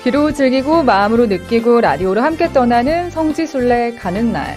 귀로 즐기고 마음으로 느끼고 라디오로 함께 떠나는 성지순례 가는 날.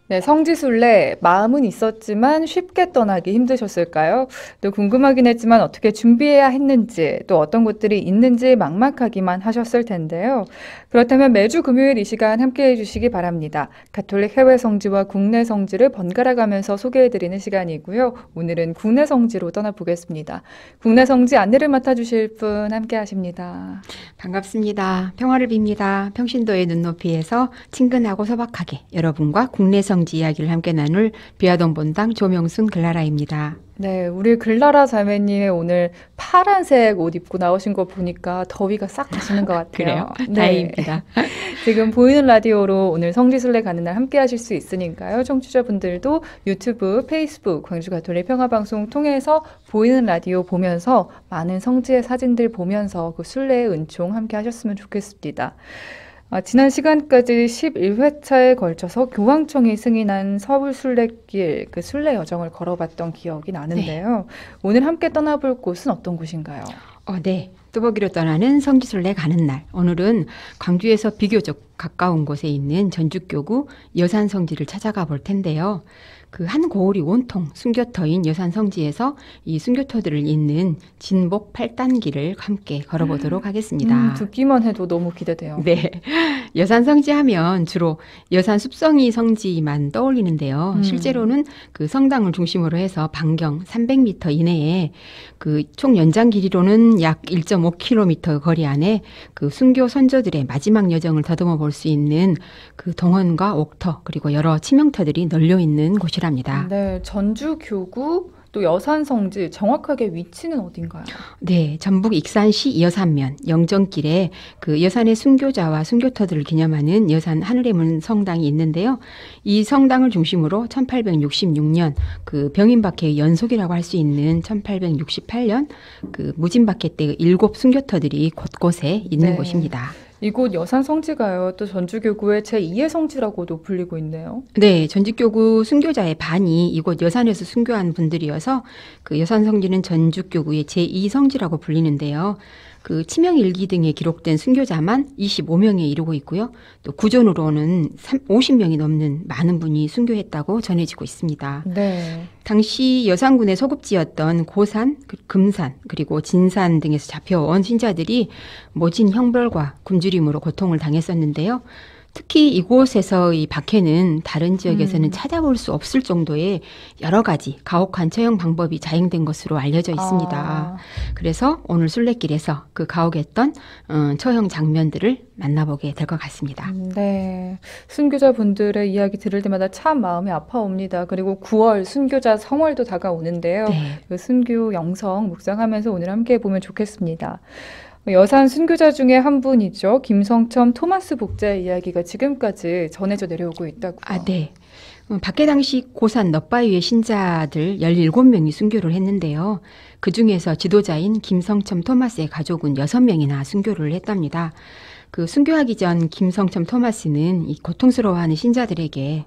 네, 성지순례 마음은 있었지만 쉽게 떠나기 힘드셨을까요? 또 궁금하긴 했지만 어떻게 준비해야 했는지 또 어떤 곳들이 있는지 막막하기만 하셨을 텐데요. 그렇다면 매주 금요일 이 시간 함께해 주시기 바랍니다. 가톨릭 해외 성지와 국내 성지를 번갈아 가면서 소개해드리는 시간이고요. 오늘은 국내 성지로 떠나보겠습니다. 국내 성지 안내를 맡아주실 분 함께 하십니다. 반갑습니다. 평화를 빕니다. 평신도의 눈높이에서 친근하고 소박하게 여러분과 국내 성지 이야기를 함께 나눌 비아동 본당 조명순 글라라입니다. 네, 우리 글라라 자매님의 오늘 파란색 옷 입고 나오신 거 보니까 더위가 싹 가시는 것 같아요. 그래요? 네. 다행입니다. 지금 보이는 라디오로 오늘 성지순례 가는 날 함께 하실 수 있으니까요. 청취자분들도 유튜브, 페이스북, 광주가톨릭 평화방송 통해서 보이는 라디오 보면서 많은 성지의 사진들 보면서 그 순례의 은총 함께 하셨으면 좋겠습니다. 지난 시간까지 11회차에 걸쳐서 교황청이 승인한 서울순례길 그 순례 여정을 걸어봤던 기억이 나는데요. 네. 오늘 함께 떠나볼 곳은 어떤 곳인가요? 네. 뚜벅이로 떠나는 성지순례 가는 날. 오늘은 광주에서 비교적 가까운 곳에 있는 전주교구 여산성지를 찾아가 볼 텐데요. 그 한 고을이 온통 순교터인 여산성지에서 이 순교터들을 잇는 진복 8단길을 함께 걸어보도록 하겠습니다. 듣기만 해도 너무 기대돼요. 네, 여산성지 하면 주로 여산 숲성이 성지만 떠올리는데요. 실제로는 그 성당을 중심으로 해서 반경 300m 이내에 그 총 연장 길이로는 약 1.5km 거리 안에 그 순교 선조들의 마지막 여정을 더듬어 볼 수 있는 그 동원과 옥터 그리고 여러 치명터들이 널려 있는 곳이랍니다. 네, 전주 교구 또 여산성지 정확하게 위치는 어딘가요? 네, 전북 익산시 여산면 영정길에 그 여산의 순교자와 순교터들을 기념하는 여산 하늘의 문 성당이 있는데요. 이 성당을 중심으로 1866년 그 병인박해의 연속이라고 할 수 있는 1868년 그 무진박해 때 7 순교터들이 곳곳에 있는 곳입니다. 이곳 여산성지가요. 또 전주교구의 제2의 성지라고도 불리고 있네요. 네, 전주교구 순교자의 반이 이곳 여산에서 순교한 분들이어서 그 여산성지는 전주교구의 제2성지라고 불리는데요. 그 치명일기 등에 기록된 순교자만 25명에 이르고 있고요. 또 구존으로는 50명이 넘는 많은 분이 순교했다고 전해지고 있습니다. 네. 당시 여산군의 소급지였던 고산, 금산, 그리고 진산 등에서 잡혀온 신자들이 모진 형벌과 굶주림으로 고통을 당했었는데요. 특히 이곳에서의 박해는 다른 지역에서는 찾아볼 수 없을 정도의 여러 가지 가혹한 처형 방법이 자행된 것으로 알려져 있습니다. 그래서 오늘 순례길에서 그 가혹했던 처형 장면들을 만나보게 될 것 같습니다. 네, 순교자분들의 이야기 들을 때마다 참 마음이 아파옵니다. 그리고 9월 순교자 성월도 다가오는데요. 네. 그 순교 영성 묵상하면서 오늘 함께 보면 좋겠습니다. 여산 순교자 중에 한 분이죠. 김성첨 토마스 복자의 이야기가 지금까지 전해져 내려오고 있다고요. 네. 박해 당시 고산 넛바위의 신자들 17명이 순교를 했는데요. 그중에서 지도자인 김성첨 토마스의 가족은 6명이나 순교를 했답니다. 그 순교하기 전 김성첨 토마스는 이 고통스러워하는 신자들에게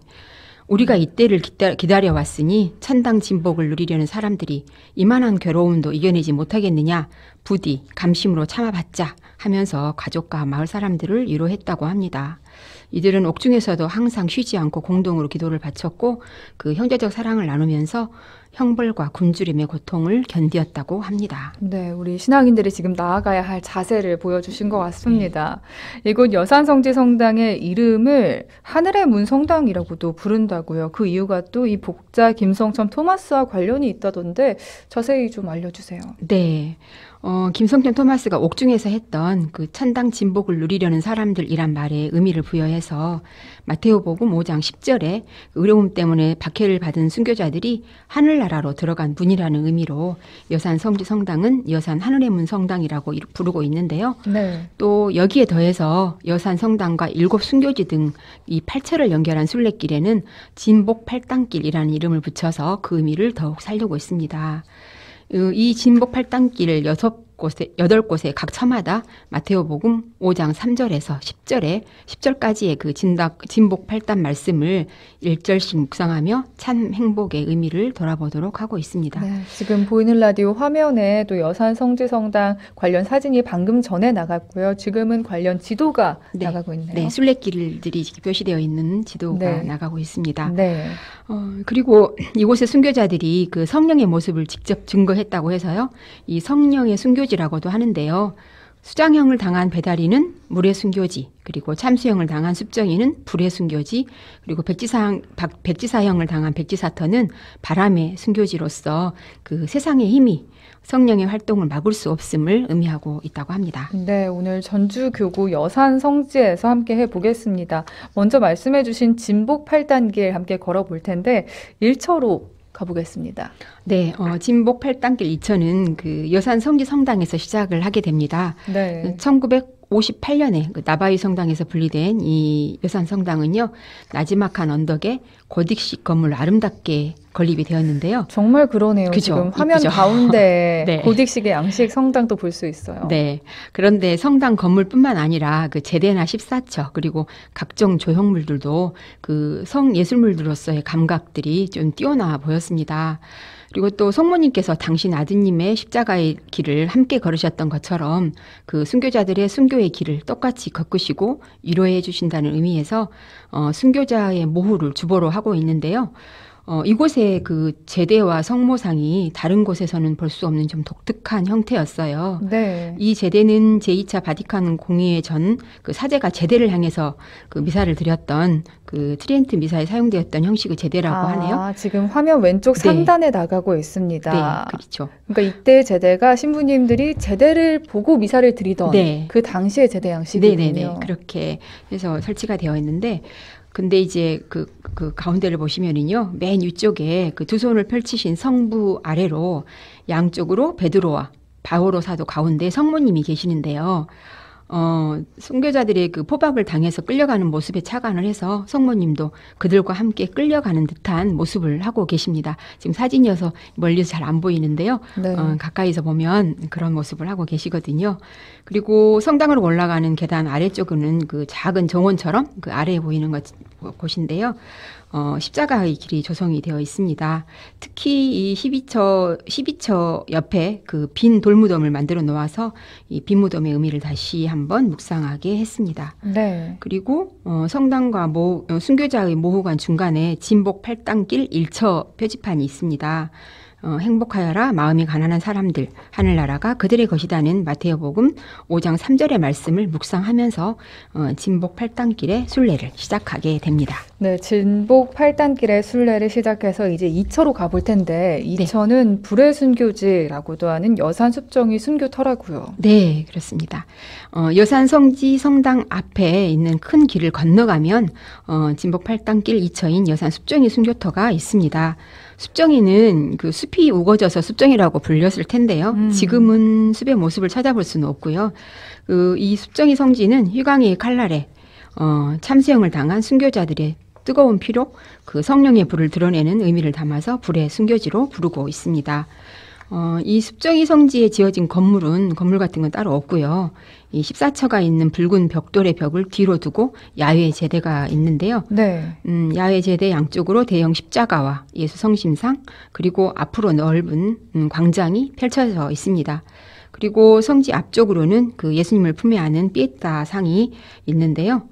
우리가 이때를 기다려왔으니 천당 진복을 누리려는 사람들이 이만한 괴로움도 이겨내지 못하겠느냐, 부디 감심으로 참아봤자 하면서 가족과 마을 사람들을 위로했다고 합니다. 이들은 옥중에서도 항상 쉬지 않고 공동으로 기도를 바쳤고 그 형제적 사랑을 나누면서 형벌과 굶주림의 고통을 견디었다고 합니다. 네, 우리 신앙인들이 지금 나아가야 할 자세를 보여주신 것 같습니다. 이곳 여산성지 성당의 이름을 하늘의 문 성당이라고도 부른다고요. 그 이유가 또 이 복자 김성첨 토마스와 관련이 있다던데 자세히 좀 알려주세요. 네. 김성첨 토마스가 옥중에서 했던 그 천당 진복을 누리려는 사람들이란 말에 의미를 부여해서 마테오복음 5장 10절에 의로움 때문에 박해를 받은 순교자들이 하늘나라로 들어간 문이라는 의미로 여산 성지 성당은 여산 하늘의 문 성당이라고 부르고 있는데요. 네. 또 여기에 더해서 여산 성당과 7 순교지 등 이 8처를 연결한 순례길에는 진복 8단길이라는 이름을 붙여서 그 의미를 더욱 살리고 있습니다. 이 진복 8단길 6 8곳에 각 처마다 마테오복음 5장 3절에서 10절까지의 그 진복 8단 말씀을 1절씩 묵상하며 참 행복의 의미를 돌아보도록 하고 있습니다. 네, 지금 보이는 라디오 화면에 또 여산 성지성당 관련 사진이 방금 전에 나갔고요. 지금은 관련 지도가 나가고 있네요. 네, 순례길들이 표시되어 있는 지도가 네. 나가고 있습니다. 네. 그리고 이곳의 순교자들이 그 성령의 모습을 직접 증거했다고 해서요. 이 성령의 순교지라고도 하는데요. 수장형을 당한 배다리는 물의 순교지, 그리고 참수형을 당한 습정이는 불의 순교지, 그리고 백지사형을 당한 백지사터는 바람의 순교지로서 그 세상의 힘이 성령의 활동을 막을 수 없음을 의미하고 있다고 합니다. 네, 오늘 전주교구 여산 성지에서 함께 해보겠습니다. 먼저 말씀해 주신 진복 8단길 함께 걸어볼 텐데 1처로 가보겠습니다. 네, 진복 8단길 2처는 그 여산 성지 성당에서 시작을 하게 됩니다. 네. 1958년에 그 나바위 성당에서 분리된 이 여산 성당은요, 나지막한 언덕에 고딕식 건물 아름답게 건립이 되었는데요. 정말 그러네요. 그죠? 지금 화면 이쁘죠? 가운데 네. 고딕식의 양식 성당도 볼 수 있어요. 네. 그런데 성당 건물뿐만 아니라 그 제대나 14처 그리고 각종 조형물들도 그 성예술물들로서의 감각들이 좀 뛰어나 보였습니다. 그리고 또 성모님께서 당신 아드님의 십자가의 길을 함께 걸으셨던 것처럼 그 순교자들의 순교의 길을 똑같이 걷으시고 위로해 주신다는 의미에서 순교자의 모후를 주보로 하고 있는데요. 이곳의 그 제대와 성모상이 다른 곳에서는 볼 수 없는 좀 독특한 형태였어요. 네. 이 제대는 제2차 바티칸 공의회 전 그 사제가 제대를 향해서 그 미사를 드렸던 그 트리엔트 미사에 사용되었던 형식의 제대라고 하네요. 지금 화면 왼쪽 네. 상단에 나가고 있습니다. 네, 그렇죠. 그러니까 이때 제대가 신부님들이 제대를 보고 미사를 드리던 네. 그 당시의 제대 양식이군요. 네네네. 그렇게 해서 설치가 되어 있는데, 근데 이제 그 가운데를 보시면은요, 맨 위쪽에 그 두 손을 펼치신 성부 아래로 양쪽으로 베드로와 바오로 사도 가운데 성모님이 계시는데요. 순교자들의 그 포박을 당해서 끌려가는 모습에 착안을 해서 성모님도 그들과 함께 끌려가는 듯한 모습을 하고 계십니다. 지금 사진이어서 멀리서 잘 안 보이는데요. 네. 가까이서 보면 그런 모습을 하고 계시거든요. 그리고 성당으로 올라가는 계단 아래쪽은 그 작은 정원처럼 그 아래에 보이는 곳인데요. 십자가의 길이 조성이 되어 있습니다. 특히 이 12처 옆에 그 빈 돌무덤을 만들어 놓아서 이 빈 무덤의 의미를 다시 한번 묵상하게 했습니다. 네. 그리고 성당과 순교자의 모후관 중간에 진복 8단길 1처 표지판이 있습니다. 행복하여라 마음이 가난한 사람들 하늘나라가 그들의 것이다는 마테오복음 5장 3절의 말씀을 묵상하면서 진복 8단길의 순례를 시작하게 됩니다. 네, 진복 8단길의 순례를 시작해서 이제 2처로 가볼 텐데 2처는 불의 순교지라고도 하는 여산 숲정이 순교터라고요. 네, 그렇습니다. 여산 성지 성당 앞에 있는 큰 길을 건너가면 진복 8단길 2처인 여산 숲정이 순교터가 있습니다. 숲정이는 그 숲이 우거져서 숲정이라고 불렸을 텐데요. 지금은 숲의 모습을 찾아볼 수는 없고요. 이 숲정이 성지는 휴강의 칼날에 참수형을 당한 순교자들의 뜨거운 피로 그 성령의 불을 드러내는 의미를 담아서 불의 순교지로 부르고 있습니다. 이 숲정이 성지에 지어진 건물 같은 건 따로 없고요. 이 14처가 있는 붉은 벽돌의 벽을 뒤로 두고 야외 제대가 있는데요. 네. 야외 제대 양쪽으로 대형 십자가와 예수 성심상 그리고 앞으로 넓은 광장이 펼쳐져 있습니다. 그리고 성지 앞쪽으로는 그 예수님을 품에 안은 피에타 상이 있는데요.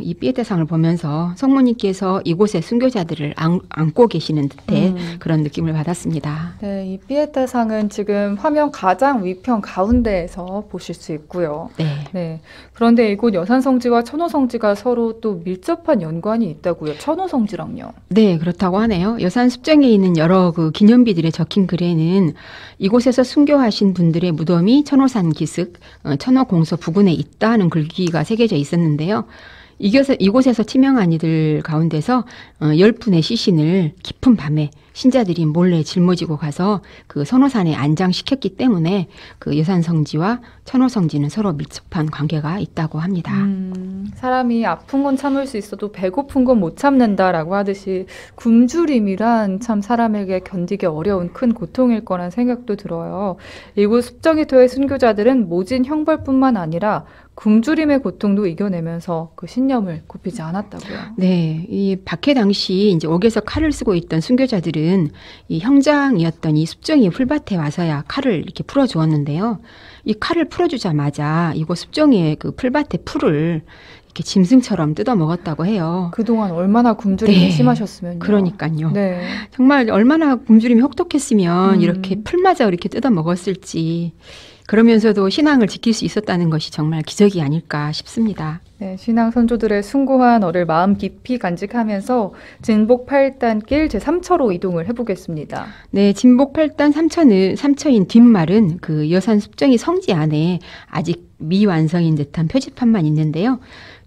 이 피에타 상을 보면서 성모님께서 이곳의 순교자들을 안고 계시는 듯해 그런 느낌을 받았습니다. 네, 이 피에타 상은 지금 화면 가장 위편 가운데에서 보실 수 있고요. 네. 네. 그런데 이곳 여산성지와 천호성지가 서로 또 밀접한 연관이 있다고요. 천호성지랑요. 네, 그렇다고 하네요. 여산 숲정에 있는 여러 그 기념비들에 적힌 글에는 이곳에서 순교하신 분들의 무덤이 천호산 기슭, 천호공서 부근에 있다는 글귀가 새겨져 있었는데요. 이곳에서 치명한 이들 가운데서 10분의 시신을 깊은 밤에 신자들이 몰래 짊어지고 가서 그 선호산에 안장시켰기 때문에 그 여산성지와 천호성지는 서로 밀접한 관계가 있다고 합니다. 사람이 아픈 건 참을 수 있어도 배고픈 건 못 참는다라고 하듯이 굶주림이란 참 사람에게 견디기 어려운 큰 고통일 거란 생각도 들어요. 이곳 습정이터의 순교자들은 모진 형벌뿐만 아니라 굶주림의 고통도 이겨내면서 그 신념을 굽히지 않았다고요. 네, 이 박해 당시 이제 옥에서 칼을 쓰고 있던 순교자들은 이 형장이었던 이 습정이 풀밭에 와서야 칼을 이렇게 풀어주었는데요. 이 칼을 풀어주자마자 이곳 습정이의 그 풀밭의 풀을 이렇게 짐승처럼 뜯어 먹었다고 해요. 그동안 얼마나 굶주림이 네, 심하셨으면요. 그러니까요. 네. 정말 얼마나 굶주림이 혹독했으면 이렇게 풀마저 이렇게 뜯어 먹었을지. 그러면서도 신앙을 지킬 수 있었다는 것이 정말 기적이 아닐까 싶습니다. 네, 신앙 선조들의 숭고한 어를 마음 깊이 간직하면서 진복 8단 길 제3처로 이동을 해보겠습니다. 네, 진복 8단 3처인 뒷말은 그 여산 습정이 성지 안에 아직 미완성인 듯한 표지판만 있는데요.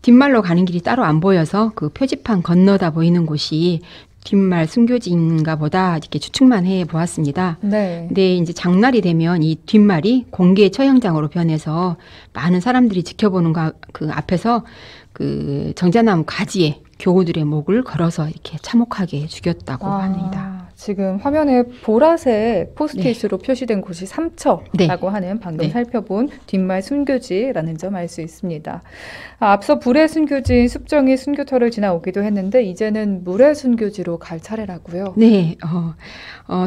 뒷말로 가는 길이 따로 안 보여서 그 표지판 건너다 보이는 곳이 뒷말 순교지인가 보다 이렇게 추측만 해 보았습니다. 네. 근데 이제 장날이 되면 이 뒷말이 공개 처형장으로 변해서 많은 사람들이 지켜보는 그 앞에서 그 정자나무 가지에 교우들의 목을 걸어서 이렇게 참혹하게 죽였다고 합니다. 지금 화면에 보라색 포스트잇으로 표시된 곳이 삼처라고 하는 방금 살펴본 뒷말 순교지라는 점 알 수 있습니다. 앞서 불의 순교지인 습정이 순교터를 지나오기도 했는데 이제는 물의 순교지로 갈 차례라고요. 네,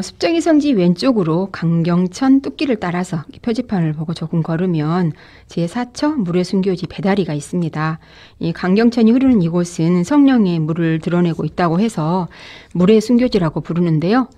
습정이 성지 왼쪽으로 강경천 뚝길을 따라서 표지판을 보고 조금 걸으면 제4처 물의 순교지 배다리가 있습니다. 이 강경천이 흐르는 이곳은 성령의 물을 드러내고 있다고 해서 물의 순교지라고 부르는데요.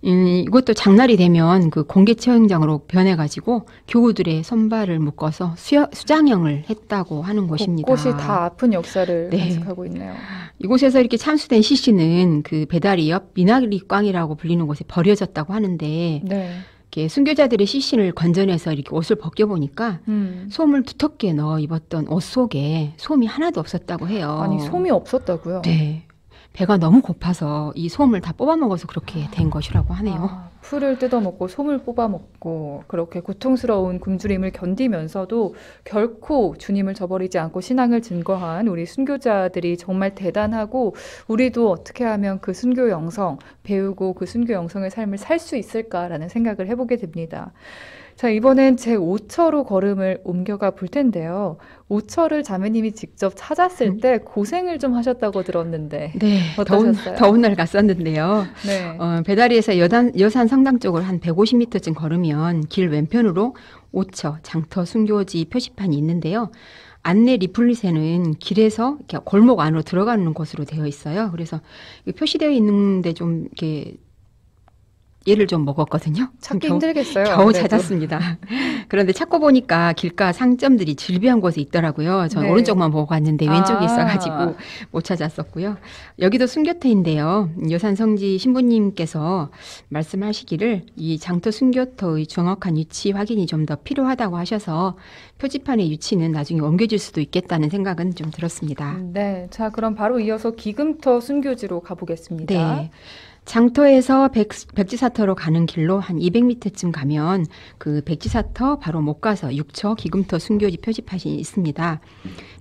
이것도 장날이 되면 그 공개 처형장으로 변해가지고 교우들의 손발을 묶어서 수장형을 했다고 하는 곳입니다. 곳곳이 다 아픈 역사를 네. 간직하고 있네요. 이곳에서 이렇게 참수된 시신은 그 배다리 옆 미나리꽝이라고 불리는 곳에 버려졌다고 하는데 네. 이렇게 순교자들의 시신을 건져내서 이렇게 옷을 벗겨보니까 솜을 두텁게 넣어 입었던 옷 속에 솜이 하나도 없었다고 해요. 아니 솜이 없었다고요? 네. 배가 너무 고파서 이 솜을 다 뽑아먹어서 그렇게 된 것이라고 하네요. 풀을 뜯어먹고 솜을 뽑아먹고 그렇게 고통스러운 굶주림을 견디면서도 결코 주님을 저버리지 않고 신앙을 증거한 우리 순교자들이 정말 대단하고 우리도 어떻게 하면 그 순교 영성 배우고 그 순교 영성의 삶을 살 수 있을까라는 생각을 해보게 됩니다. 자, 이번엔 제5처로 걸음을 옮겨가 볼 텐데요. 5처를 자매님이 직접 찾았을 때 고생을 좀 하셨다고 들었는데 네, 어떠셨어요? 더운 날 갔었는데요. 네. 배다리에서 여산 성당 쪽을 한 150m쯤 걸으면 길 왼편으로 5처 장터 순교지 표시판이 있는데요. 안내 리플릿에는 길에서 이렇게 골목 안으로 들어가는 곳으로 되어 있어요. 그래서 표시되어 있는데 좀 이렇게 얘를 좀 먹었거든요. 찾기 힘들겠어요. 겨우 그래도. 찾았습니다. 그런데 찾고 보니까 길가 상점들이 즐비한 곳에 있더라고요. 전 네. 오른쪽만 보고 갔는데 왼쪽에 있어가지고 못 찾았었고요. 여기도 순교터인데요. 여산성지 신부님께서 말씀하시기를 이 장터 순교터의 정확한 위치 확인이 좀 더 필요하다고 하셔서 표지판의 위치는 나중에 옮겨질 수도 있겠다는 생각은 좀 들었습니다. 네, 자 그럼 바로 이어서 기금터 순교지로 가보겠습니다. 네. 장터에서 백지사터로 가는 길로 한 200m쯤 가면 그 백지사터 바로 못 가서 6처 기금터 순교지 표지판이 있습니다.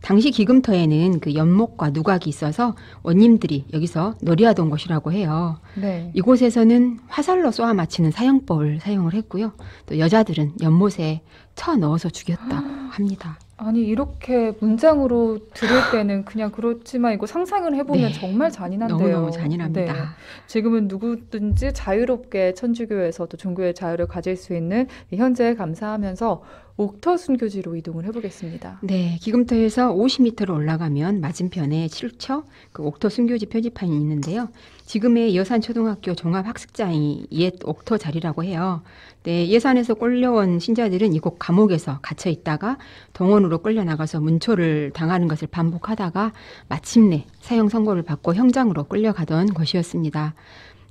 당시 기금터에는 그 연못과 누각이 있어서 원님들이 여기서 놀이하던 곳이라고 해요. 네. 이곳에서는 화살로 쏘아 맞히는 사형법을 사용을 했고요. 또 여자들은 연못에 쳐 넣어서 죽였다고 합니다. 아니 이렇게 문장으로 들을 때는 그냥 그렇지만 이거 상상을 해보면 네. 정말 잔인한데요. 너무너무 잔인합니다. 네. 지금은 누구든지 자유롭게 천주교에서도 종교의 자유를 가질 수 있는 이 현재에 감사하면서 옥터 순교지로 이동을 해보겠습니다. 네, 기금터에서 50m로 올라가면 맞은편에 7처 그 옥터 순교지 표지판이 있는데요. 지금의 여산초등학교 종합학습장이 옛 옥터 자리라고 해요. 네, 예산에서 끌려온 신자들은 이곳 감옥에서 갇혀 있다가 동원으로 끌려나가서 문초를 당하는 것을 반복하다가 마침내 사형 선고를 받고 형장으로 끌려가던 곳이었습니다.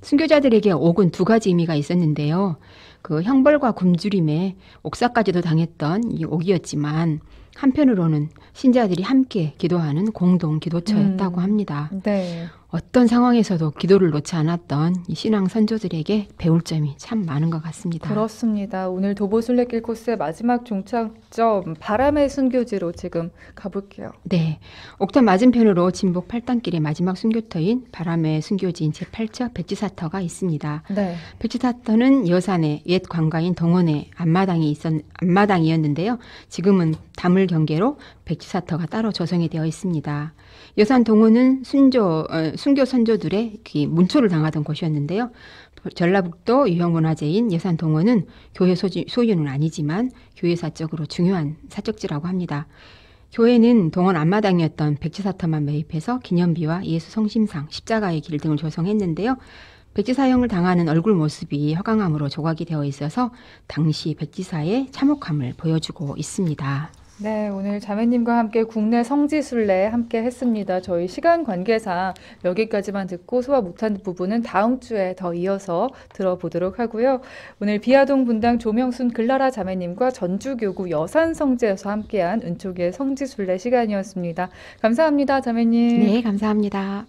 순교자들에게 옥은 두 가지 의미가 있었는데요. 그 형벌과 굶주림에 옥사까지도 당했던 이 옥이었지만 한편으로는 신자들이 함께 기도하는 공동 기도처였다고 합니다. 네. 어떤 상황에서도 기도를 놓지 않았던 이 신앙 선조들에게 배울 점이 참 많은 것 같습니다. 그렇습니다. 오늘 도보순례길 코스의 마지막 종착점 바람의 순교지로 지금 가볼게요. 네, 옥탑 맞은편으로 진복 8단길의 마지막 순교터인 바람의 순교지인 제8처 백지사터가 있습니다. 네. 백지사터는 여산의 옛 관가인 동원의 앞마당이었는데요. 지금은 다물 경계로 백지사터가 따로 조성이 되어 있습니다. 여산 동원은 순교 선조들의 문초를 당하던 곳이었는데요. 전라북도 유형문화재인 여산 동원은 교회 소유는 아니지만 교회사적으로 중요한 사적지라고 합니다. 교회는 동원 앞마당이었던 백지사터만 매입해서 기념비와 예수 성심상, 십자가의 길 등을 조성했는데요. 백지사형을 당하는 얼굴 모습이 허강암으로 조각이 되어 있어서 당시 백지사의 참혹함을 보여주고 있습니다. 네, 오늘 자매님과 함께 국내 성지순례 함께 했습니다. 저희 시간 관계상 여기까지만 듣고 소화 못한 부분은 다음 주에 더 이어서 들어보도록 하고요. 오늘 비아동 분당 조명순 글라라 자매님과 전주교구 여산성지에서 함께한 은촉의 성지순례 시간이었습니다. 감사합니다, 자매님. 네, 감사합니다.